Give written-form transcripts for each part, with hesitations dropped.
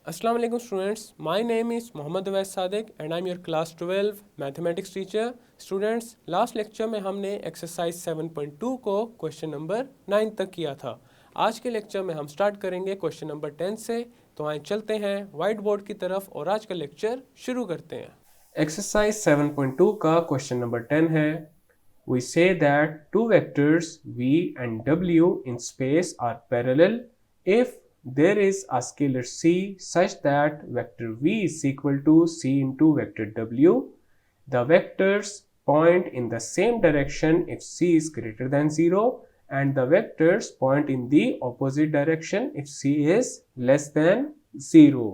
Assalamu alaikum students. My name is Mohammad Awais Sadiq and I'm your class 12 mathematics teacher. Students, last lecture में हमने exercise 7.2 को question number 9 तक किया था. आज के लेक्चर में हम स्टार्ट करेंगे क्वेश्चन नंबर 10 से. तो आइए चलते हैं व्हाइट बोर्ड की तरफ और आज का लेक्चर शुरू करते हैं. एक्सरसाइज 7.2 का क्वेश्चन नंबर 10 है. We say that two vectors v and w in space are parallel if there is a scalar c such that vector v is equal to c into vector w. The vectors point in the same direction if c is greater than 0 and the vectors point in the opposite direction if c is less than 0.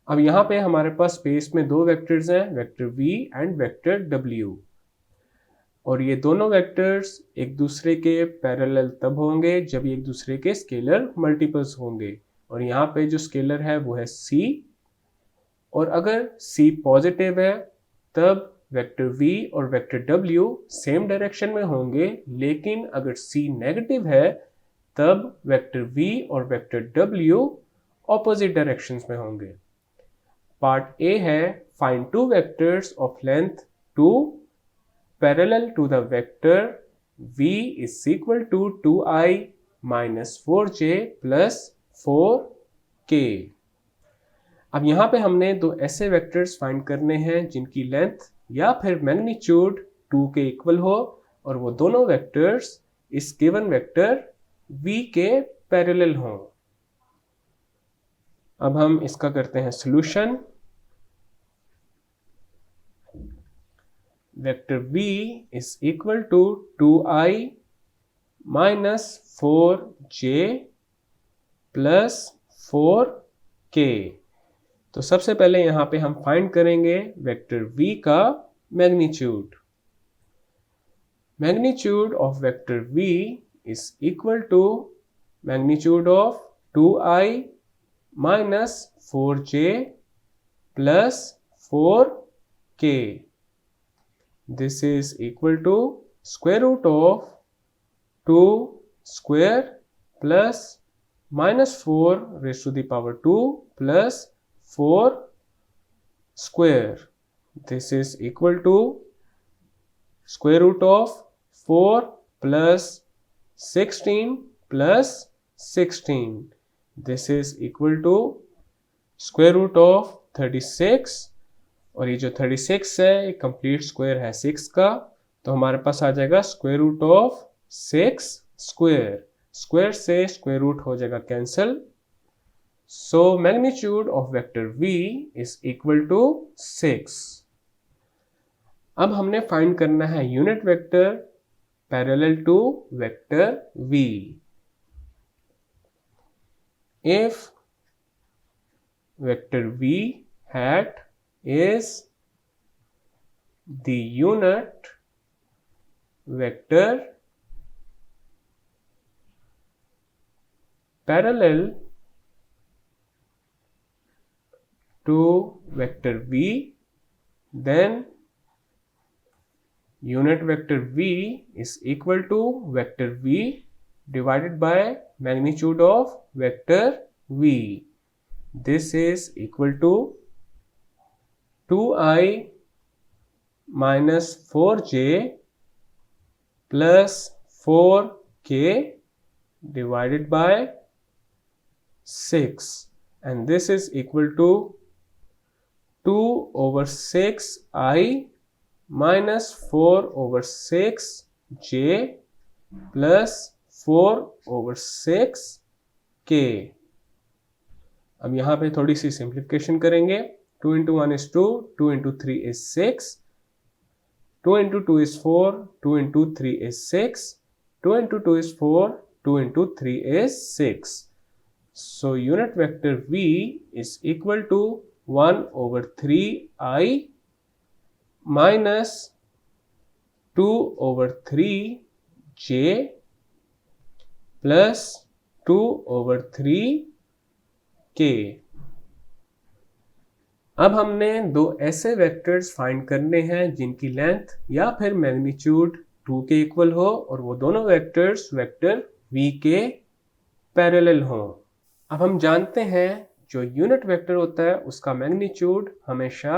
अब यहाँ पे हमारे पास space में दो vectors हैं, vector v and vector w. और ये दोनों वेक्टर्स एक दूसरे के पैरेलल तब होंगे जब ये एक दूसरे के स्केलर मल्टीपल्स होंगे. और यहाँ पे जो स्केलर है वो है c. और अगर c पॉजिटिव है तब वेक्टर v और वेक्टर w सेम डायरेक्शन में होंगे, लेकिन अगर c नेगेटिव है तब वेक्टर v और वेक्टर w ऑपोजिट डायरेक्शंस में होंगे. पार्ट ए है find two vectors of length 2 parallel to the vector v is equal to 2i minus 4j plus 4k. अब यहाँ पे हमने दो ऐसे वेक्टर्स फाइंड करने हैं जिनकी लेंथ या फिर मैग्नीट्यूड 2 के इक्वल हो और वो दोनों वेक्टर्स इस गिवन वेक्टर v के पैरेलल हों. अब हम इसका करते हैं solution. Vector v is equal to 2i minus 4j plus 4k. तो सबसे पहले यहाँ पे हम फाइंड करेंगे वेक्टर v का magnitude. Magnitude of vector v is equal to magnitude of 2i minus 4j plus 4k. This is equal to square root of 2 square plus minus 4 raised to the power 2 plus 4 square. This is equal to square root of 4 plus 16 plus 16. This is equal to square root of 36. और ये जो 36 है ये complete square है 6 का, तो हमारे पास आ जाएगा square root of 6 square. Square से स्क्वायर रूट हो जाएगा cancel. So magnitude of vector v is equal to 6. अब हमने फाइंड करना है unit vector parallel to vector v. If vector v hat is the unit vector parallel to vector v, then unit vector v is equal to vector v divided by magnitude of vector v. This is equal to 2i minus 4j plus 4k divided by 6, and this is equal to 2 over 6i minus 4 over 6j plus 4 over 6k. अब यहाँ पे थोड़ी सी simplification करेंगे. 2 into 1 is 2, 2 into 3 is 6, 2 into 2 is 4, 2 into 3 is 6, 2 into 2 is 4, 2 into 3 is 6. So unit vector v is equal to 1 over 3i minus 2 over 3j plus 2 over 3k. अब हमने दो ऐसे vectors find करने हैं जिनकी लेंथ या फिर मैग्नीट्यूड 2 के इक्वल हो और वो दोनों वेक्टर्स वेक्टर v के पैरेलल हों. अब हम जानते हैं जो यूनिट वेक्टर होता है उसका मैग्नीट्यूड हमेशा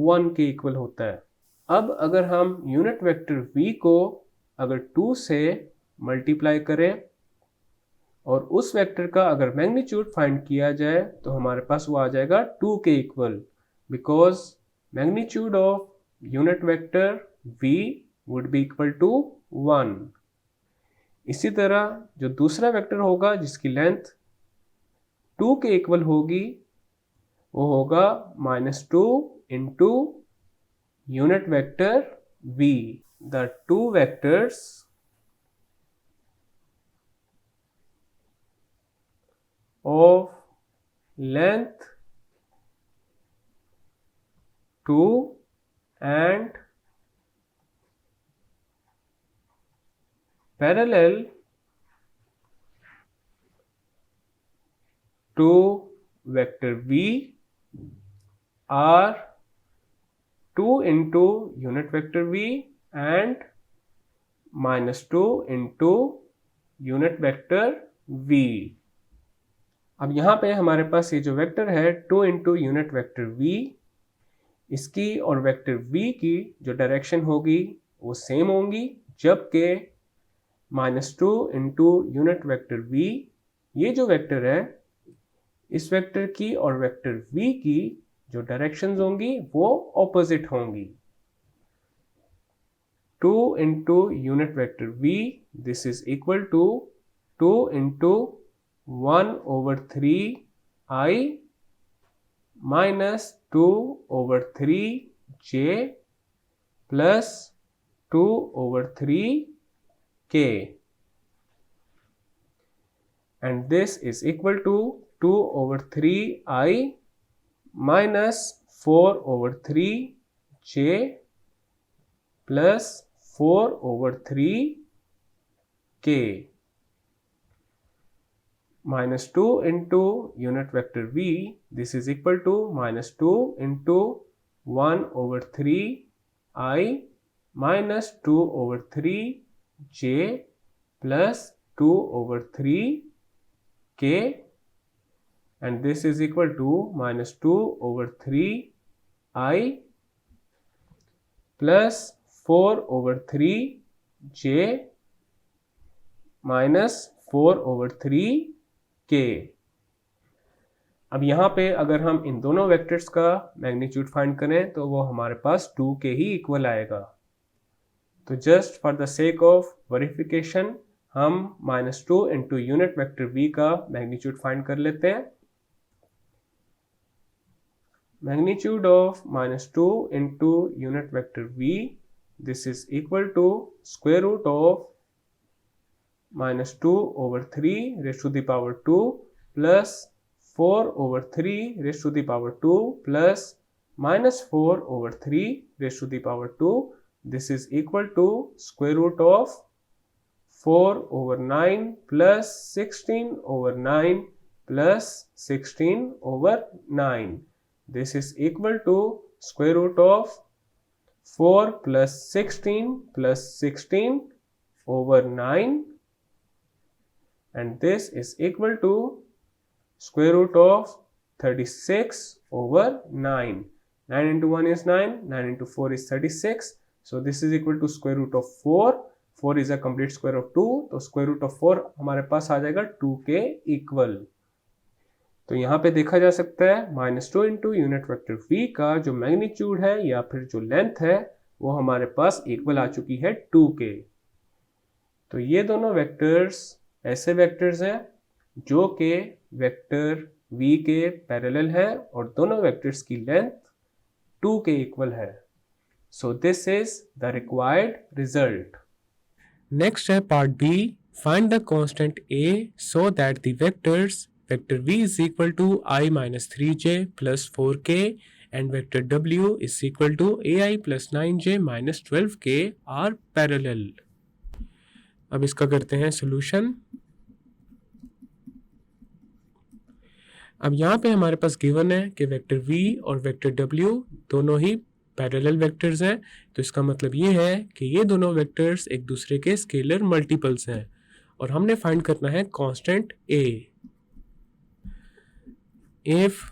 1 के इक्वल होता है। अब अगर हम यूनिट वेक्टर v को अगर 2 से मल्टीप्लाई करें और उस वेक्टर का अगर मैग्नीट्यूड फाइंड किया जाए तो हमारे पास वो आ जाएगा 2 के equal, because magnitude of unit vector v would be equal to 1। इसी तरह जो दूसरा वेक्टर होगा जिसकी लेंथ 2 के इक्वल होगी वो होगा -2 into unit vector v। The two vectors of length 2 and parallel to vector v are 2 into unit vector v and -2 into unit vector v। अब यहाँ पे हमारे पास ये जो वेक्टर है 2 इंटू यूनिट वेक्टर v, इसकी और वेक्टर v की जो डायरेक्शन होगी वो सेम होंगी, जबकि -2 इंटू यूनिट वेक्टर v ये जो वेक्टर है इस वेक्टर की और वेक्टर v की जो डायरेक्शंस होंगी वो ऑपोजिट होंगी। 2 into unit vector v this is equal to 2 into 1/3 I minus 2/3 j plus 2/3 k, and this is equal to 2/3 I minus 4/3 j plus 4/3 k। -2 into unit vector v this is equal to -2 into 1/3 I minus 2/3 j plus 2/3 k, and this is equal to -2/3 I plus 4/3 j minus 4/3 k। अब यहाँ पे अगर हम इन दोनों vectors का magnitude find करें तो वो हमारे पास 2 के ही इक्वल आएगा। तो just for the sake of verification हम -2 इंटू यूनिट वेक्टर v का मैग्नीट्यूड फाइंड कर लेते हैं। Magnitude of -2 into unit vector v this is equal to square root of -2/3 raised to the power 2 plus 4/3 raised to the power 2 plus -4/3 raised to the power 2. This is equal to square root of 4/9 plus 16/9 plus 16/9. This is equal to square root of 4 plus 16 plus 16/9, and this is equal to square root of 36/9. 9 into 1 is 9, 9 into 4 is 36, so this is equal to square root of 4. 4 is a complete square of 2, तो square root of 4 हमारे पास आ जाएगा 2 के equal. तो यहाँ पे देखा जा सकता है -2 इंटू यूनिट वेक्टर v का जो मैग्नीट्यूड है या फिर जो लेंथ है वो हमारे पास इक्वल आ चुकी है 2 के। तो ये दोनों वेक्टर्स ऐसे वेक्टर्स हैं जो कि वेक्टर v के पैरेलल है और दोनों वेक्टर्स की लेंथ 2 के इक्वल है। So this is the required result. Next है part b, find the constant a so that the vectors vector v is equal to I minus 3j plus 4k and vector w is equal to ai plus 9j minus 12k are parallel। अब इसका करते हैं solution. अब यहाँ पे हमारे पास given है कि वेक्टर v और वेक्टर w दोनों ही पैरेलल वेक्टर्स हैं, तो इसका मतलब ये है कि ये दोनों वेक्टर्स एक दूसरे के स्केलर मल्टीपल्स हैं और हमने फाइंड करना है constant a। if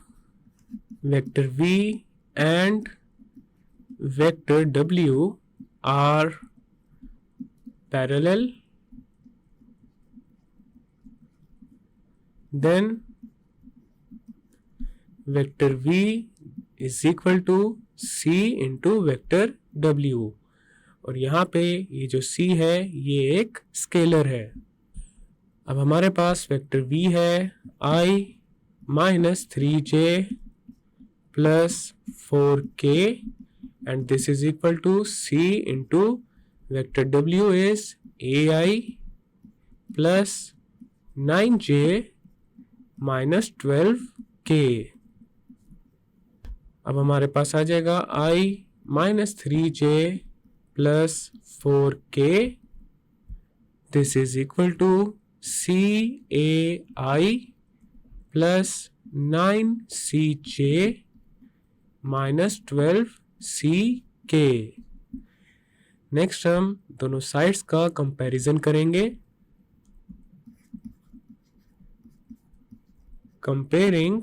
vector v and vector w are parallel, then vector v is equal to c into vector w। और यहाँ पे ये जो c है ये एक स्केलर है। अब हमारे पास वेक्टर v है i minus 3j plus 4k and this is equal to c into vector w is ai plus 9j minus 12k। अब हमारे पास आ जाएगा i minus 3j plus 4k, this is equal to cai plus 9cj minus 12ck। Next हम दोनों sides का comparison करेंगे। Comparing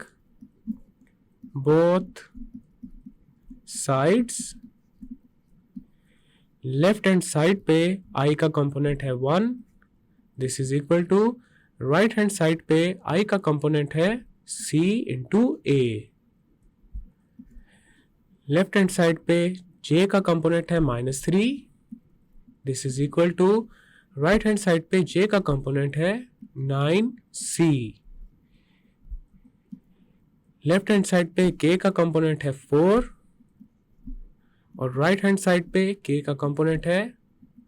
both sides, left hand side पे i का कंपोनेंट है 1, this is equal to right hand side पे i का component है c into a। Left hand side पे j का कंपोनेंट है -3, this is equal to right hand side पे j का कंपोनेंट है 9c। लेफ्ट हैंड साइड पे k का कंपोनेंट है 4 और राइट हैंड साइड पे k का कंपोनेंट है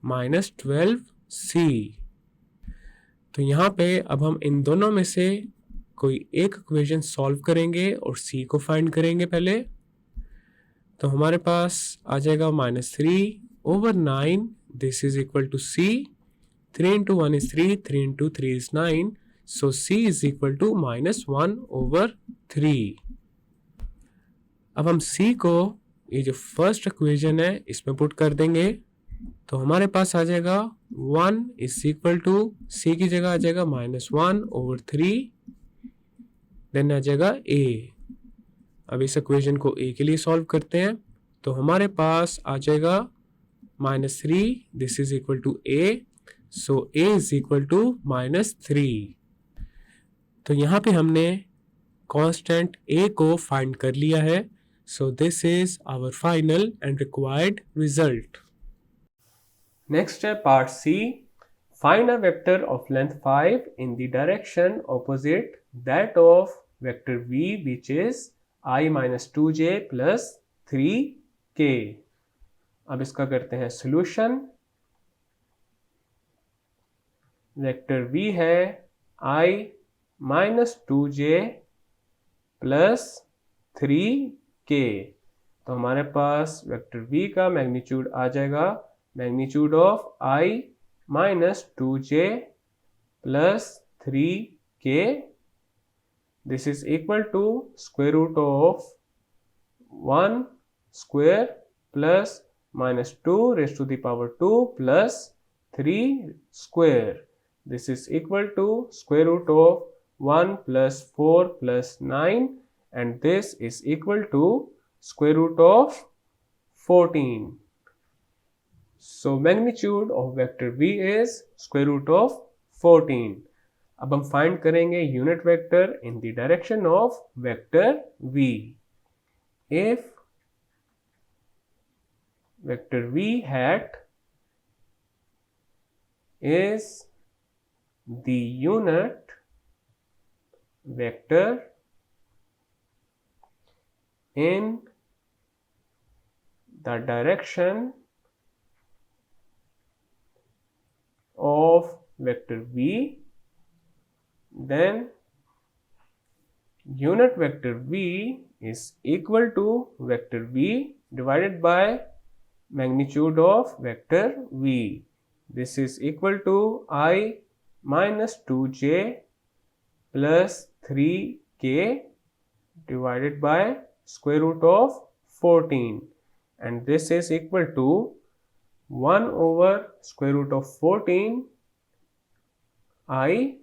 -12c। तो यहाँ पे अब हम इन दोनों में से कोई एक इक्वेशन सॉल्व करेंगे और c को फाइंड करेंगे पहले। तो हमारे पास आ जाएगा -3/9, this is equal to c। 3 into 1 is 3, 3 into 3 is 9, so c is equal to -1/3। अब हम c को ये जो फर्स्ट इक्वेशन है इसमें पुट कर देंगे, तो हमारे पास आ जाएगा 1 इज इक्वल टू c की जगह आ जाएगा -1/3, देन आ जाएगा a। अब इस इक्वेशन को a के लिए सॉल्व करते हैं, तो हमारे पास आ जाएगा -3, this is equal to a, so a is equal to -3। तो यहाँ पे हमने कांस्टेंट a को फाइंड कर लिया है, so this is our final and required result. Next step, part C. Find a vector of length 5 in the direction opposite that of vector v, which is I minus 2j plus 3k. अब इसका करते हैं solution. Vector v है I minus 2j plus 3k। तो हमारे पास vector v का magnitude आ जाएगा magnitude of I minus 2j plus 3k, this is equal to square root of 1 square plus -2 raised to the power 2 plus 3 square, this is equal to square root of 1 plus 4 plus 9, and this is equal to square root of 14. So magnitude of vector v is square root of 14. अब हम find करेंगे unit vector in the direction of vector v। If vector v hat is the unit vector in the direction of vector v, then unit vector v is equal to vector v divided by magnitude of vector v. This is equal to I minus 2j plus 3k divided by square root of 14, and this is equal to 1 over square root of 14 I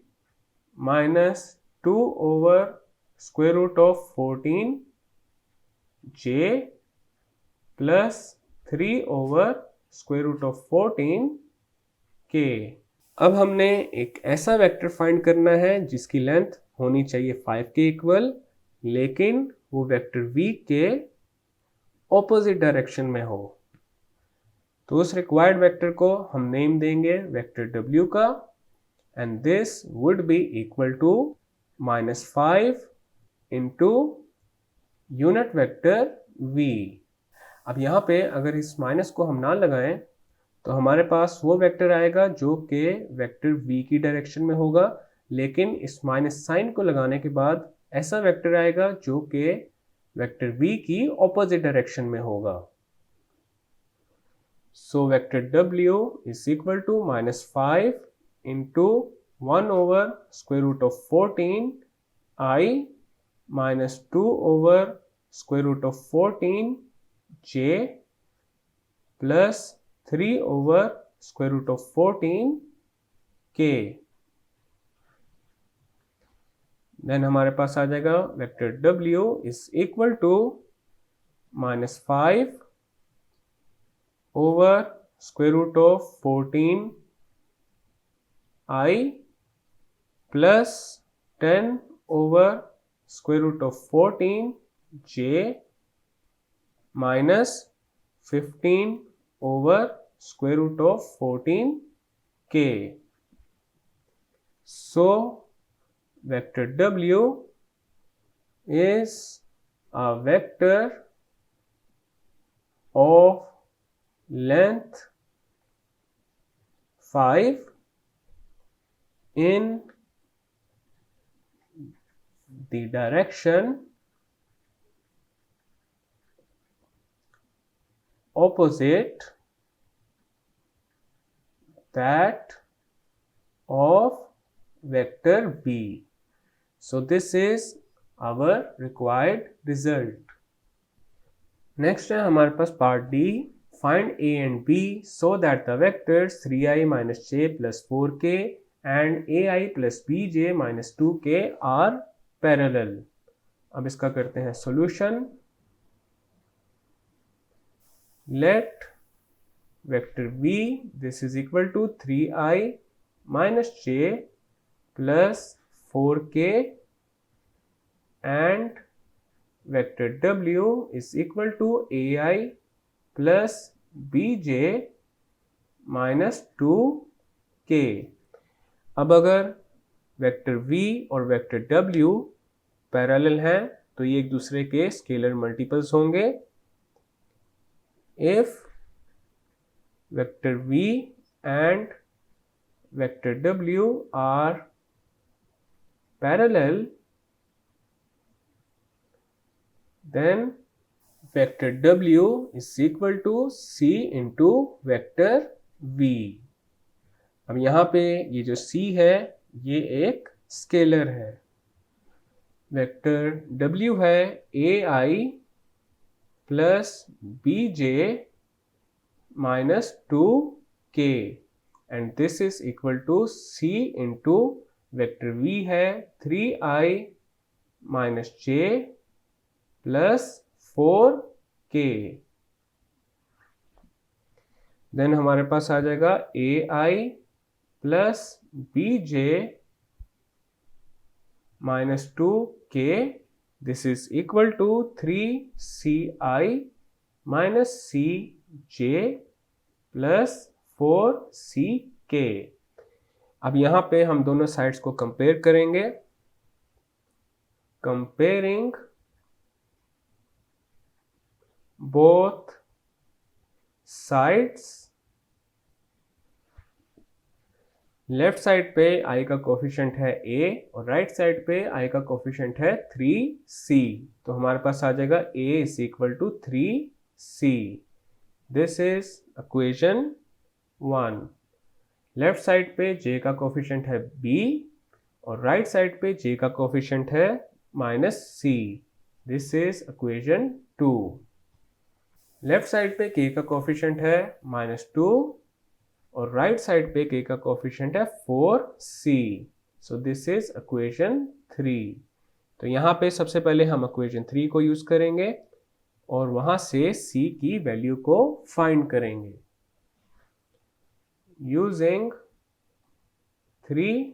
minus 2 over square root of 14 j plus 3 over square root of 14 k. अब हमने एक ऐसा vector find करना है जिसकी length होनी चाहिए 5 के इक्वल, लेकिन वो वेक्टर v के ऑपोजिट डायरेक्शन में हो। तो उस रिक्वायर्ड वेक्टर को हम नेम देंगे वेक्टर w का, and this would be equal to -5 into unit vector v। अब यहाँ पे अगर इस माइनस को हम ना लगाएं तो हमारे पास वो वेक्टर आएगा जो कि वेक्टर v की डायरेक्शन में होगा, लेकिन इस माइनस साइन को लगाने के बाद ऐसा वेक्टर आएगा जो कि वेक्टर v की ऑपोजिट डायरेक्शन में होगा। So vector w is equal to -5 into 1 over square root of 14 i minus 2 over square root of 14 j plus 3 over square root of 14 k। Then हमारे पास आ जाएगा vector w is equal to -5 over square root of 14 i plus 10 over square root of 14 j minus 15 over square root of 14 k. So vector w is a vector of length 5 in the direction opposite that of vector b. So this is our required result. Next है हमारे पास part D. Find a and b so that the vectors 3i minus j plus 4k and ai plus bj minus 2k are parallel. अब इसका करते हैं solution. Let vector v, this is equal to 3i minus j plus 4k, and vector w is equal to ai plus bj minus 2k। अब अगर vector v और vector w parallel हैं तो ये एक दूसरे के स्केलर मल्टीपल्स होंगे। If vector v and vector w are parallel, then vector w is equal to c into vector v। अब यहाँ पे ये जो c है ये एक स्केलर है। वेक्टर w है ai plus bj minus 2k, and this is equal to c into vector v है 3i minus j plus 4k। Then हमारे पास आ जाएगा ai plus bj minus 2k, this is equal to 3ci minus cj plus 4ck। अब यहाँ पे हम दोनों साइड्स को कंपेयर करेंगे। Comparing both sides, left side पे i का कोफिशिएंट है a और राइट साइड पे i का कोफिशिएंट है 3c, तो हमारे पास आ जाएगा a is equal to 3c। This is equation 1। Left side पे j का कोफिशिएंट है b और राइट साइड पे j का कोफिशिएंट है -c। This is equation 2। Left side पे k का कोफिशिएंट है -2 और राइट साइड पे k का कोफिशिएंट है 4c, so this is equation 3। तो यहाँ पे सबसे पहले हम इक्वेशन 3 को यूज करेंगे और वहां से c की वैल्यू को फाइंड करेंगे यूजिंग 3।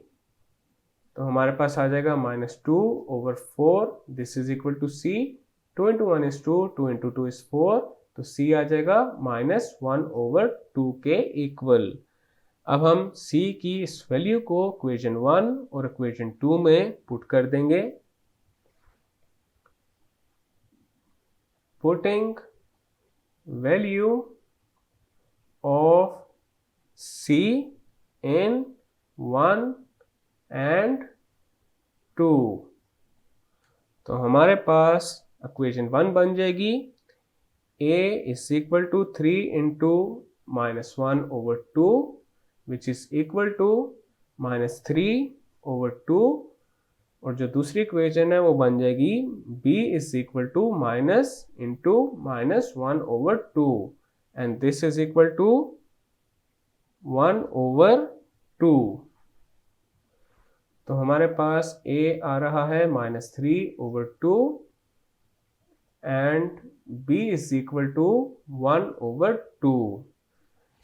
तो हमारे पास आ जाएगा -2/4, this is equal to c। 2 into 1 is 2, 2 into 2 is 4, तो c आ जाएगा -1/2 के इक्वल। अब हम c की इस वैल्यू को इक्वेशन 1 और इक्वेशन 2 में पुट कर देंगे। Putting value of c in 1 and 2, तो हमारे पास इक्वेशन 1 बन जाएगी a is equal to 3 into -1/2 which is equal to -3/2, और जो दूसरी इक्वेशन है वो बन जाएगी b is equal to minus into -1/2 and this is equal to 1/2। तो हमारे पास a आ रहा है -3/2 and b is equal to 1/2.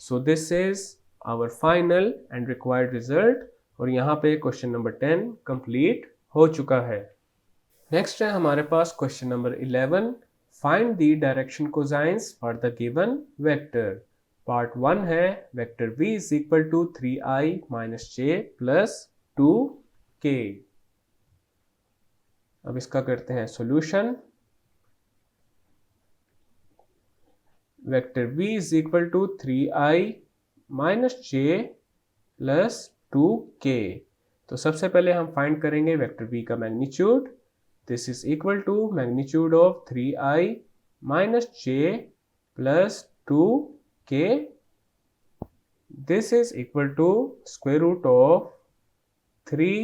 So this is our final and required result, और यहाँ पे क्वेश्चन नंबर 10 कंप्लीट हो चुका है। नेक्स्ट है हमारे पास question number 11, find the direction cosines for the given vector. Part 1 है vector v is equal to 3i minus j plus 2k। अब इसका करते हैं solution. Vector v is equal to 3i minus j plus 2k। तो सबसे पहले हम find करेंगे वेक्टर v का magnitude. This is equal to magnitude of 3i minus j plus 2k। This is equal to square root of 3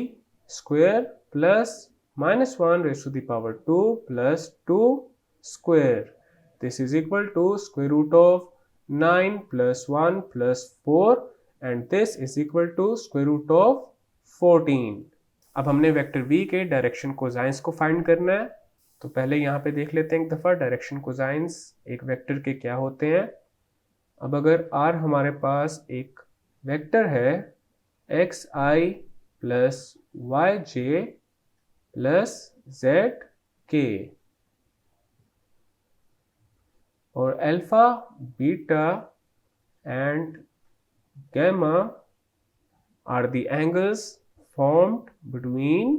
square plus -1 raised to the power 2 plus 2 square. This is equal to square root of 9 plus 1 plus 4 and this is equal to square root of 14. अब हमने vector v के direction cosines को find करना है। तो पहले यहाँ पे देख लेते हैं एक दफ़ा डायरेक्शन कोसाइंस एक वेक्टर के क्या होते हैं। अब अगर r हमारे पास एक वेक्टर है xi plus yj plus zk, और alpha beta and gamma are the angles formed between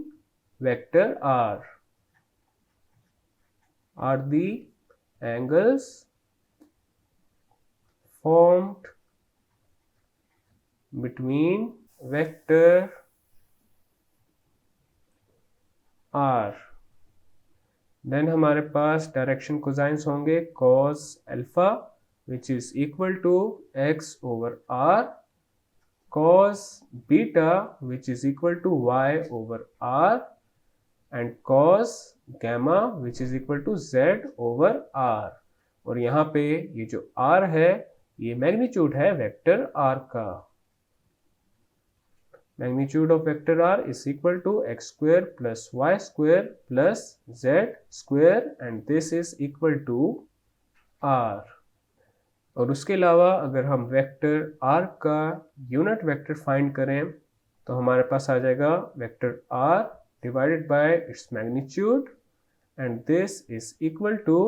vector r, are the angles formed between vector r। Then हमारे पास डायरेक्शन कोसाइंस होंगे cos alpha which is equal to x/r, cos beta which is equal to y/r and cos gamma which is equal to z/r। और यहाँ पे ये जो r है ये मैग्नीट्यूड है वेक्टर r का। Magnitude of vector r is equal to x square plus y square plus z square and this is equal to r। और उसके अलावा अगर हम वेक्टर r का यूनिट वेक्टर फाइंड करें तो हमारे पास आ जाएगा vector r divided by its magnitude and this is equal to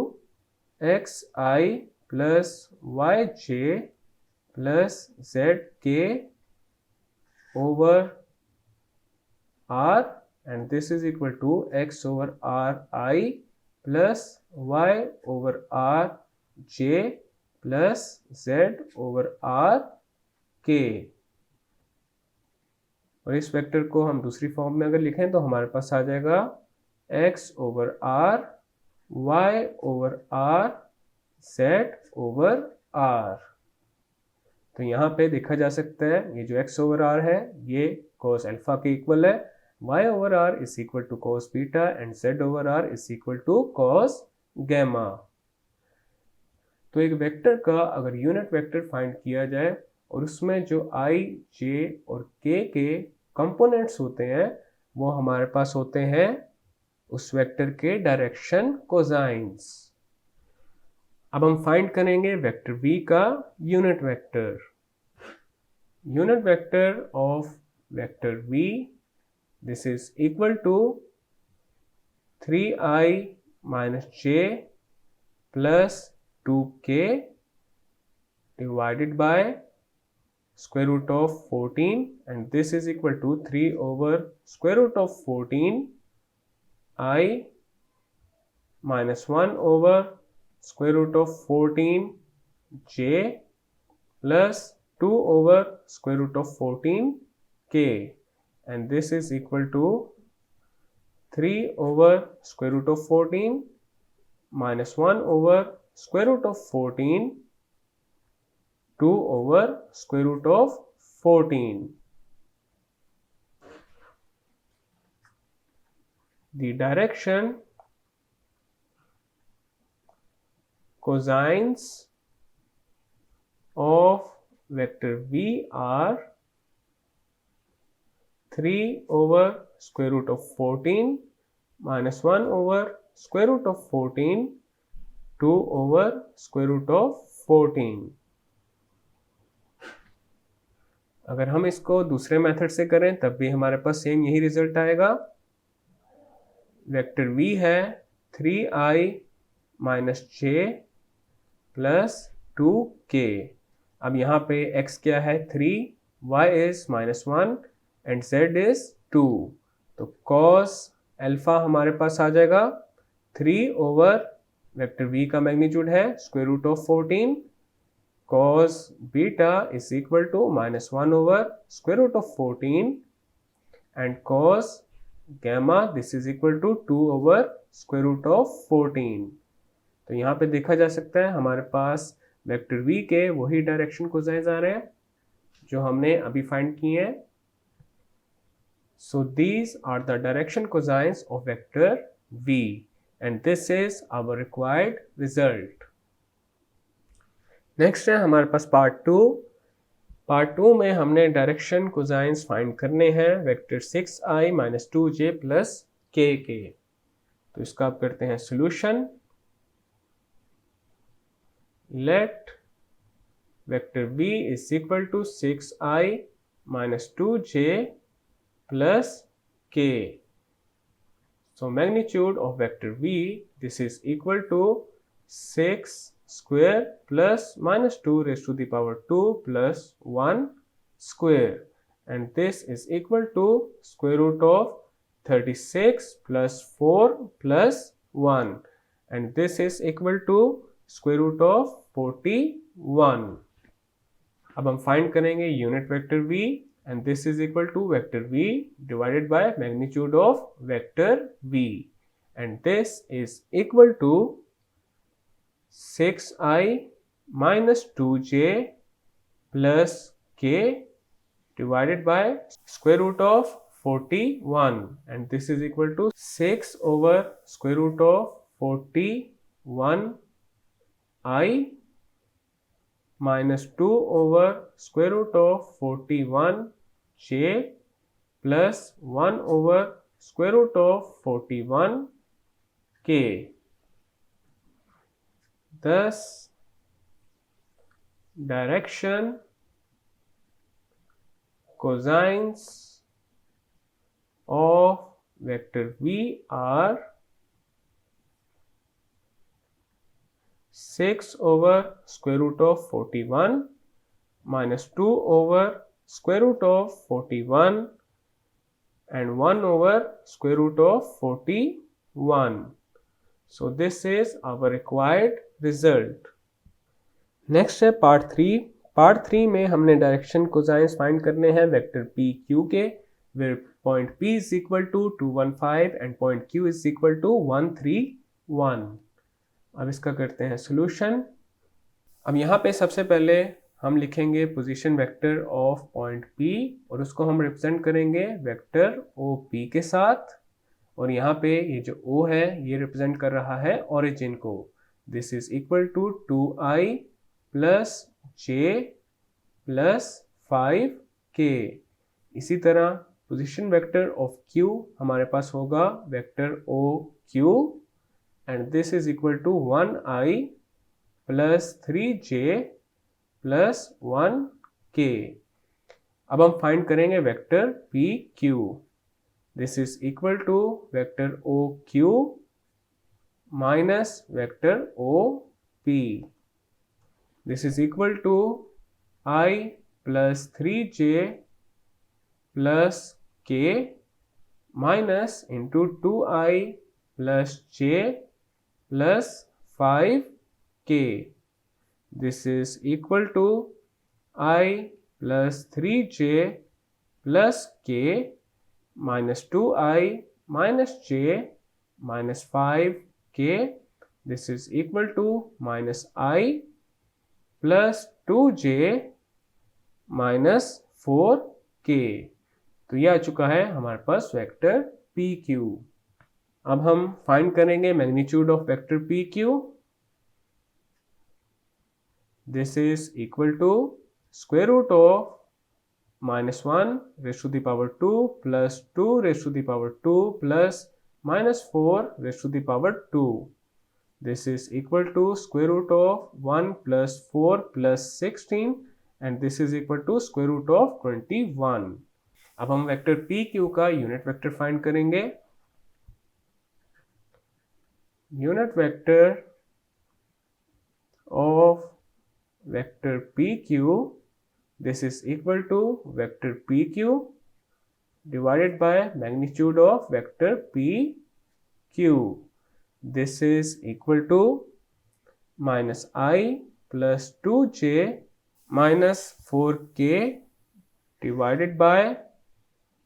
xi plus yj plus zk over r and this is equal to x/ri plus y/r j plus z/r k। और इस vector को हम दूसरी form में अगर लिखें तो हमारे पास आ जाएगा x/r y/r z/r। तो यहाँ पे देखा जा सकता है ये जो x/r है ये cos अल्फा के इक्वल है, y/r is equal to cos beta and z/r is equal to cos gamma। तो एक वेक्टर का अगर यूनिट वेक्टर फाइंड किया जाए और उसमें जो i, j और k के कंपोनेंट्स होते हैं वो हमारे पास होते हैं उस वेक्टर के डायरेक्शन कोसाइंस। अब हम फाइंड करेंगे वेक्टर v का unit vector. Unit vector of vector v, this is equal to 3i minus j plus 2k divided by square root of 14, and this is equal to 3 over square root of 14 I minus 1 over square root of 14 j plus 2 over square root of 14 k, and this is equal to 3 over square root of 14 minus 1 over square root of 14 2 over square root of 14. The direction cosines of vector v are 3 over square root of 14 minus 1 over square root of 14 2 over square root of 14. अगर हम इसको दूसरे method से करें तब भी हमारे पास same यही रिजल्ट आएगा। वेक्टर v है 3i minus j plus 2k। अब यहाँ पे x क्या है 3, y is minus 1 and z is 2, तो cos अल्फा हमारे पास आ जाएगा 3 ओवर वेक्टर v का मैग्नीट्यूड है square root of 14, cos beta is equal to minus 1 over square root of 14, and cos gamma this is equal to 2 over square root of 14. तो यहाँ पे देखा जा सकता है हमारे पास वेक्टर v के वही डायरेक्शन कोसाइंस आ रहे हैं जो हमने अभी फाइंड किए हैं। So these are the direction cosines of vector v, and this is our required result. Next है हमारे पास पार्ट 2। पार्ट 2 में हमने डायरेक्शन कोसाइंस फाइंड करने हैं vector 6i minus 2j plus k के। तो इसका आप करते हैं solution. Let vector v is equal to 6i minus 2j plus k। So magnitude of vector v, this is equal to 6 square plus minus 2 raised to the power 2 plus 1 square, and this is equal to square root of 36 plus 4 plus 1, and this is equal to square root of 41. अब हम find करेंगे unit vector v, and this is equal to vector v divided by magnitude of vector v, and this is equal to 6i minus 2j plus k divided by square root of 41, and this is equal to 6 over square root of 41 I minus 2 over square root of 41 j plus 1 over square root of 41 k. Thus, direction cosines of vector v are 6 over square root of 41 minus 2 over square root of 41 and 1 over square root of 41. So this is our required result. Next है part 3। Part 3 में हमने direction cosines find करने हैं vector p q के, where point p is equal to 215 and point q is equal to 131. अब इसका करते हैं सोल्यूशन। अब यहाँ पे सबसे पहले हम लिखेंगे position vector of point p और उसको हम रिप्रेजेंट करेंगे वेक्टर OP के साथ, और यहाँ पे ये जो O है ये रिप्रेजेंट कर रहा है ओरिजिन को। This is equal to 2i plus j plus 5k। इसी तरह पोजीशन वेक्टर ऑफ Q हमारे पास होगा vector OQ and this is equal to 1i plus 3j plus 1k। अब हम फाइंड करेंगे vector PQ। This is equal to vector OQ minus vector OP। This is equal to I plus 3j plus k minus into 2i plus j plus 5k। This is equal to I plus 3j plus k minus 2i minus j minus 5k। This is equal to minus I plus 2j minus 4k। तो यह आ चुका है हमारे पास vector PQ। अब हम find करेंगे magnitude of vector PQ। This is equal to square root of minus 1 raise to the power 2 plus 2 raise to the power 2 plus minus 4 raise to the power 2। This is equal to square root of 1 plus 4 plus 16 and this is equal to square root of 21। अब हम vector PQ का unit vector find करेंगे। Unit vector of vector PQ, this is equal to vector PQ divided by magnitude of vector PQ. This is equal to minus I plus 2j minus 4k divided by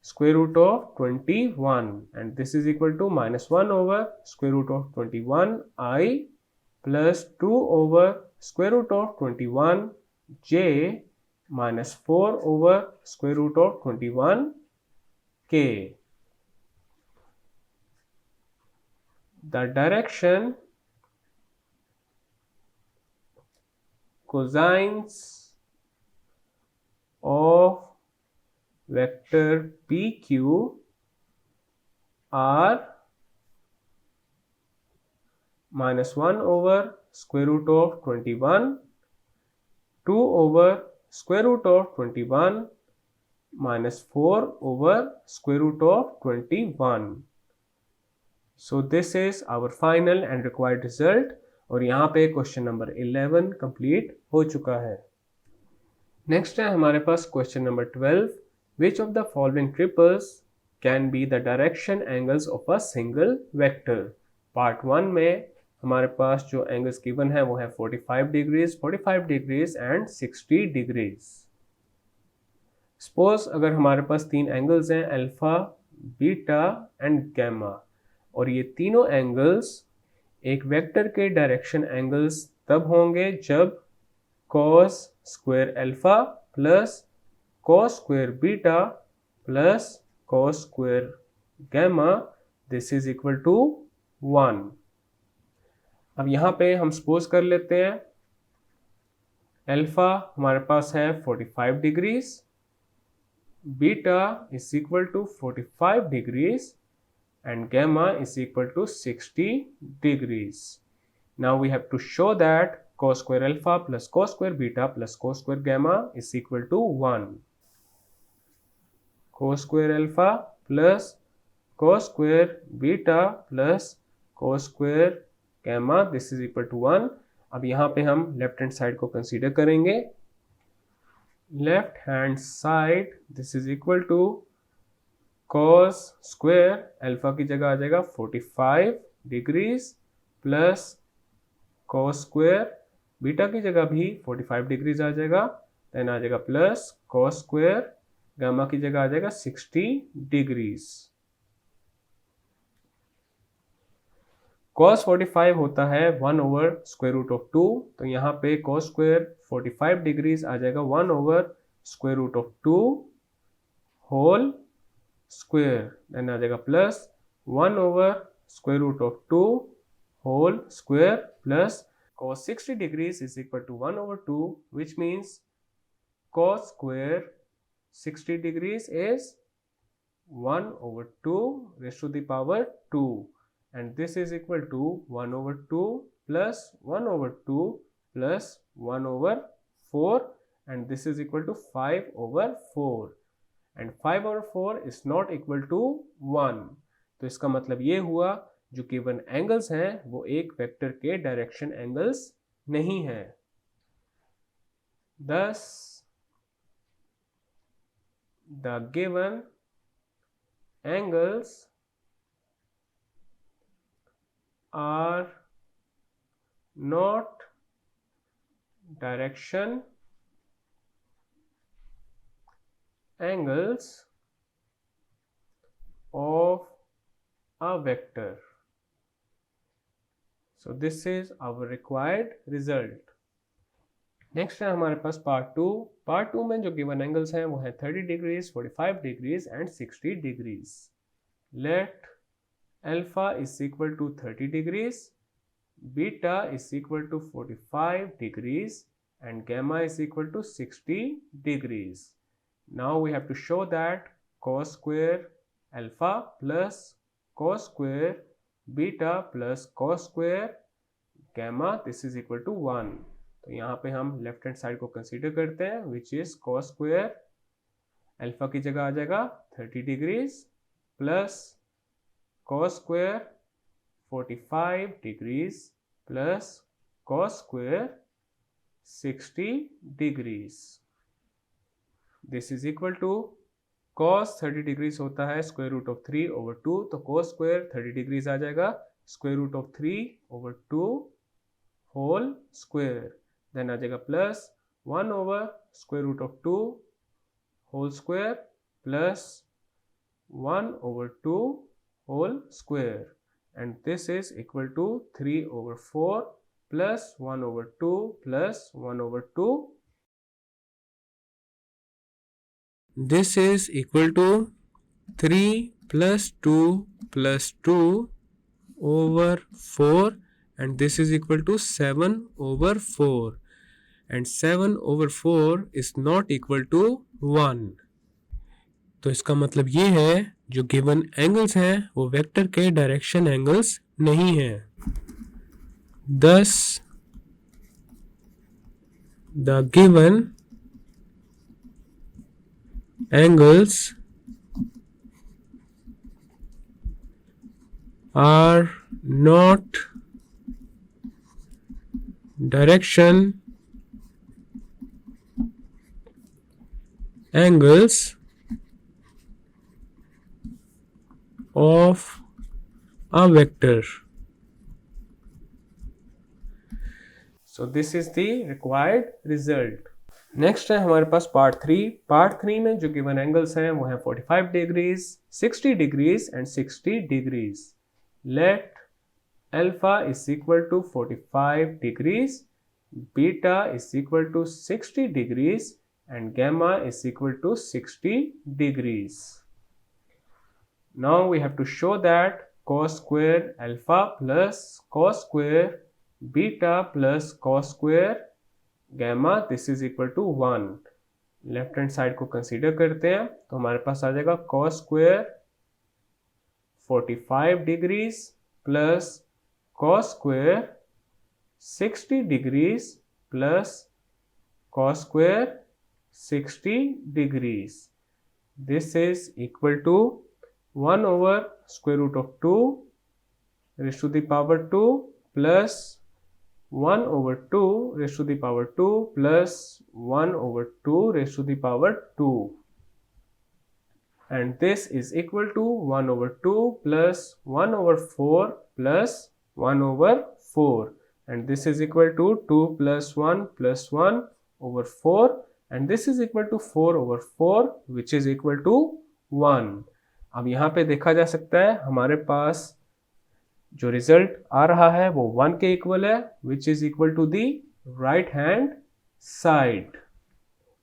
square root of 21 and this is equal to minus 1 over square root of 21 I plus 2 over square root of 21 j minus 4 over square root of 21 k. The direction cosines of vector PQ are minus 1 over square root of 21, 2 over square root of 21, minus 4 over square root of 21. So this is our final and required result और यहाँ पे question number 11 complete हो चुका है। Next है हमारे पास question number 12। Which of the following triples can be the direction angles of a single vector. Part 1 में हमारे पास जो एंगल्स गिवन है वो है 45 degrees, 45 degrees and 60 degrees. Suppose अगर हमारे पास तीन एंगल्स हैं अल्फा, बीटा एंड गैमा और ये तीनों एंगल्स एक वेक्टर के डायरेक्शन एंगल्स तब होंगे जब cos square alpha plus cos square beta plus cos square gamma this is equal to 1। अब यहाँ पे हम सपोज कर लेते हैं अल्फा हमारे पास है 45 degrees, beta is equal to 45 degrees and gamma is equal to 60 degrees. Now we have to show that cos square alpha plus cos square beta plus cos square gamma is equal to 1. Cos square alpha plus cos square beta plus cos square gamma this is equal to 1. अब यहाँ पे हम left hand side को consider करेंगे। Left hand side this is equal to cos square alpha की जगह आ जाएगा 45 degrees plus cos square beta की जगह भी 45 डिग्रीज आ जाएगा, देन आ जाएगा प्लस cos स्क्वायर गामा की जगह आ जाएगा 60 डिग्रीज। cos 45 होता है 1 ओवर स्क्वायर रूट ऑफ 2, तो यहाँ पे cos स्क्वायर 45 डिग्रीज आ जाएगा 1 over square root of 2 whole square, then आ जाएगा plus 1 over square root of 2 whole square plus cos 60 degrees is equal to 1 over 2 which means cos square 60 degrees is 1 over 2 raised to the power 2, and this is equal to 1 over 2 plus 1 over 2 plus 1 over 4, and this is equal to 5 over 4, and 5 over 4 is not equal to 1. तो इसका मतलब ये हुआ जो given angles हैं वो एक vector के डायरेक्शन एंगल्स नहीं हैं. Thus the given angles are not direction angles of a vector. So this is our required result. Next है हमारे पास पार्ट 2. पार्ट 2 में जो गिवन एंगल्स हैं वो है 30 degrees, 45 degrees and 60 degrees. Let alpha is equal to 30 degrees, beta is equal to 45 degrees and gamma is equal to 60 degrees. Now we have to show that cos square alpha plus cos square beta plus cos square gamma, this is equal to 1. तो यहाँ पे हम left hand side को consider करते हैं, which is cos square alpha की जगह आ जाएगा 30 degrees plus cos square 45 degrees plus cos square 60 degrees. This is equal to cos 30 degrees होता है square root of 3 over 2, तो cos square 30 degrees आ जाएगा square root of 3 over 2 whole square. Then आ जाएगा plus 1 over square root of 2 whole square plus 1 over 2 whole square. And this is equal to 3 over 4 plus 1 over 2 plus 1 over 2. This is equal to 3 plus 2 plus 2 over 4, and this is equal to 7 over 4, and 7 over 4 is not equal to 1. तो इसका मतलब ये है जो given angles हैं वो vector के direction angles नहीं हैं. Thus, the given angles are not direction angles of a vector. So this is the required result. Next है हमारे पास पार्ट 3. पार्ट 3 में जो गिवन एंगल्स हैं वो हैं 45 degrees, 60 degrees and 60 degrees. Let alpha is equal to 45 degrees, beta is equal to 60 degrees and gamma is equal to 60 degrees. Now we have to show that cos square alpha plus cos square beta plus cos square gamma, this is equal to 1. Left hand side को consider करते हैं तो हमारे पास आ जाएगा cos square 45 degrees plus cos square 60 degrees plus cos square 60 degrees. This is equal to 1 over square root of 2 raised to the power 2 plus 1 over 2 raised to the power 2 plus 1 over 2 raised to the power 2, and this is equal to 1 over 2 plus 1 over 4 plus 1 over 4, and this is equal to 2 plus 1 plus 1 over 4, and this is equal to 4 over 4 which is equal to 1. अब यहाँ पे देखा जा सकता है हमारे पास जो result आ रहा है वो 1 के इक्वल है, which is equal to the right hand side.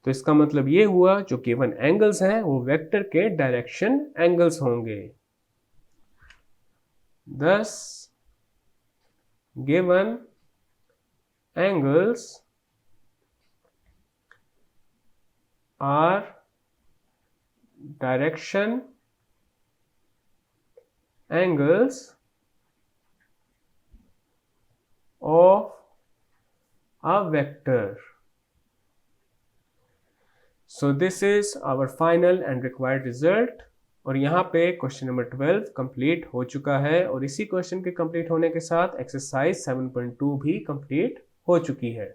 तो इसका मतलब ये हुआ जो गिवन एंगल्स हैं वो वेक्टर के डायरेक्शन एंगल्स होंगे. Thus, given angles are direction angles of a vector. So this is our final and required result. और यहाँ पे क्वेश्चन नंबर 12 कंप्लीट हो चुका है और इसी क्वेश्चन के कंप्लीट होने के साथ एक्सरसाइज 7.2 भी कंप्लीट हो चुकी है।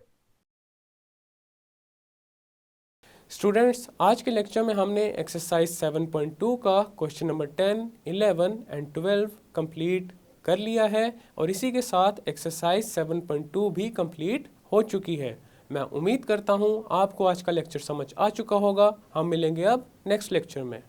स्टूडेंट्स, आज के लेक्चर में हमने एक्सरसाइज 7.2 का क्वेश्चन नंबर 10, 11 एंड 12 कंप्लीट कर लिया है और इसी के साथ एक्सरसाइज 7.2 भी कंप्लीट हो चुकी है। मैं उम्मीद करता हूँ आपको आज का लेक्चर समझ आ चुका होगा। हम मिलेंगे अब नेक्स्ट लेक्चर में।